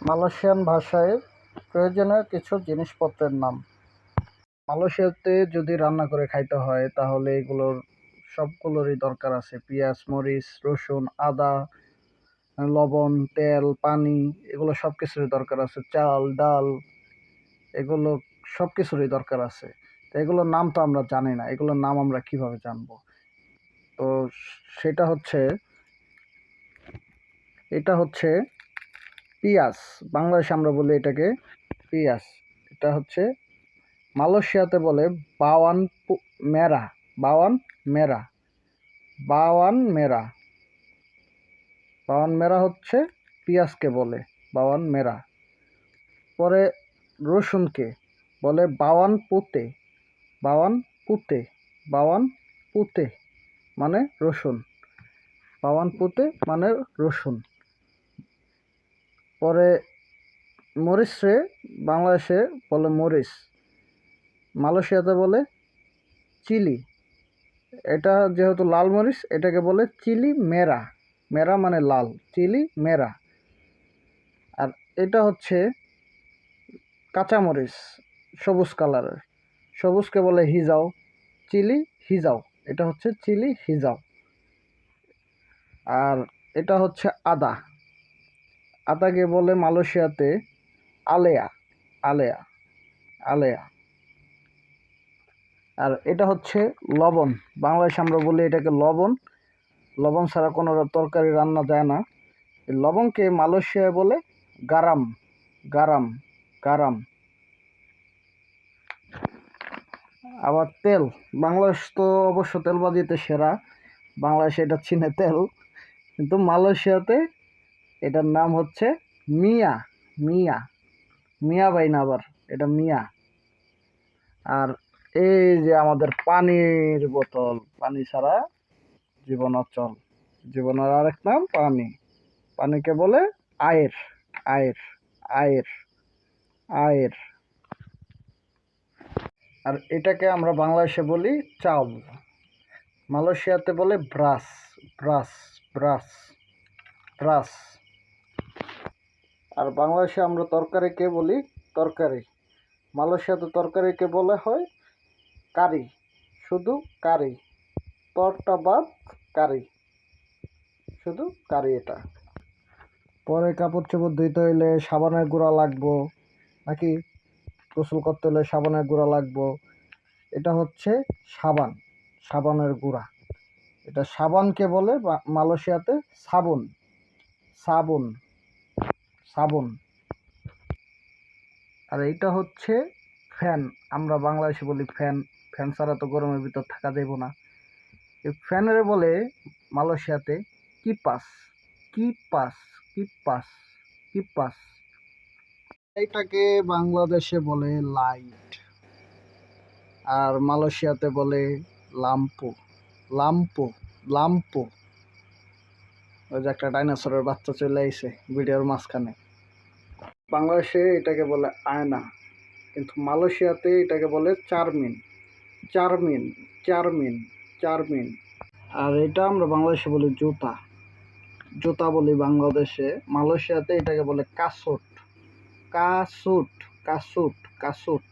Malaysian ভাষায় প্রয়োজনীয় কিছু জিনিসপত্রের নাম। মালয়েশিয়াতে যদি রান্না করে খাইতে হয় তাহলে এগুলোর সবগুলোরই দরকার আছে। পেঁয়াজ, মরিচ, রসুন, আদা, লবণ, তেল, পানি, এগুলো সব কিছুরই দরকার আছে। চাল, ডাল, এগুলো সব কিছুরই দরকার আছে। তো এগুলোর নাম তো আমরা জানি না, এগুলোর নাম আমরা কিভাবে জানবো? তো সেটা হচ্ছে, এটা হচ্ছে পিঁয়াজ। বাংলাদেশে আমরা বলি এটাকে পিঁয়াজ। এটা হচ্ছে মালয়েশিয়াতে বলে বাওয়ান মেরা। বাওয়ান মেরা। বাওয়ান মেরা। বাওয়ান মেরা হচ্ছে পিঁয়াজকে বলে বাওয়ান মেরা। পরে রসুনকে বলে বাওয়ান পুতে। বাওয়ান পুতে। বাওয়ান পুতে মানে রসুন। বাওয়ান পুতে মানে রসুন। পরে মরিচে বাংলাদেশে বলে মরিচ, মালয়েশিয়াতে বলে চিলি। এটা যেহেতু লাল মরিচ, এটাকে বলে চিলি মেরা। মেরা মানে লাল, চিলি মেরা। আর এটা হচ্ছে কাঁচামরিচ, সবুজ কালারের, সবুজকে বলে হিজাও, চিলি হিজাও। এটা হচ্ছে চিলি হিজাও। আর এটা হচ্ছে আদা। আদাকে বলে মালয়েশিয়াতে আলেয়া। আলেয়া। আলেয়া। আর এটা হচ্ছে লবণ। বাংলাদেশে আমরা বলি এটাকে লবণ। লবণ ছাড়া কোনো তরকারি রান্না যায় না। লবণকে মালয়েশিয়ায় বলে গারাম। গারাম। গারাম। আবার তেল, বাংলাদেশ তো অবশ্য তেলবাজিতে সেরা। বাংলাদেশে এটা চীনে তেল, কিন্তু মালয়েশিয়াতে এটার নাম হচ্ছে মিয়া। মিয়া। মিয়া বাই না, আবার এটা মিয়া। আর এই যে আমাদের পানির বোতল, পানি ছাড়া জীবন অচল। জীবনের আরেক নাম পানি। পানিকে বলে আয়ের। আয়ের। আয়ের। আয়ের। আর এটাকে আমরা বাংলাদেশে বলি চাল। মালয়েশিয়াতে বলে ব্রাস। ব্রাস। ব্রাস। ব্রাস। আর বাংলাদেশে আমরা তরকারিকে বলি তরকারি। মালয়েশিয়াতে তরকারিকে বলা হয় কারি। শুধু কারি। তরটা বাদ কারি। শুধু কারি এটা। পরে কাপড় চোপড় ধুইতে হইলে সাবানের গুঁড়া লাগবো, নাকি গোসল করতে হলে সাবানের গুঁড়া লাগবো। এটা হচ্ছে সাবান। সাবানের গুঁড়া। এটা সাবানকে বলে মালয়েশিয়াতে সাবুন। সাবুন। সাবুন। আর এইটা হচ্ছে ফ্যান। আমরা বাংলাদেশে বলি ফ্যান। ফ্যান ছাড়া তো গরমের ভিতর থাকা যাইব না। এই ফ্যানের বলে মালয়েশিয়াতে কিপাস। কিপাস। কিপাস। কিপাস। এইটাকে বাংলাদেশে বলে লাইট। আর মালয়েশিয়াতে বলে লাম্পো। লাম্পো। লাম্পো। ওই যে একটা ডাইনোসরের বাচ্চা চলে আইছে ভিডিওর মাঝখানে। বাংলাদেশে এটাকে বলে আয়না, কিন্তু মালয়েশিয়াতে এটাকে বলে চারমিন। চারমিন। চারমিন। চারমিন। আর এটা আমরা বাংলাদেশে বলি জুতা। জুতা বলি বাংলাদেশে। মালয়েশিয়াতে এটাকে বলে কাসুট। কাসুট। কাসুট। কাসুট।